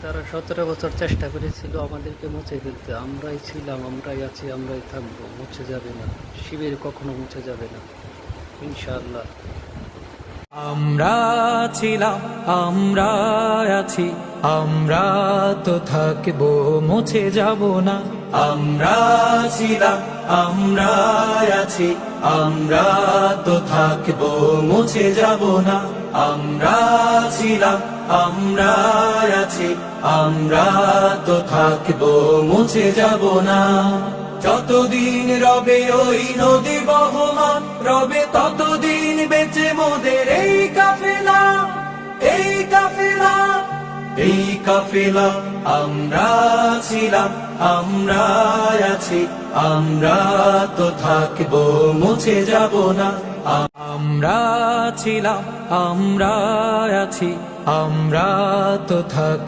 তারা 17 বছর চেষ্টা করেছিল আমাদেরকে মুছে ফেলতে। আমরাই ছিলাম, আমরাই আছি, আমরাই থাকবো, মুছে যাবে না। শিবির কখনো মুছে যাবে না, ইনশাআল্লাহ। আমরা ছিলাম, আমরা আছি, আমরা তো থাকবো, মুছে যাব না। আমরা ছিলাম, আমরা আছি, আমরা তো থাকবো, মুছে যাব না। আমরা ছিলাম, আমরা আছি, আমরা তো থাকবো, মুছে যাব না। যতদিন রবে ওই নদী বহমান, রবে ততদিন বেঁচে মোদের এই কাফেলা, এই কাফেলা, এই কাফেলা। আমরা ছিলাম, আমরা আছি, আমরা তো থাকবো, মুছে যাব না। আমরা ছিলাম, আমরা আছি, আমরা তো থাকবো।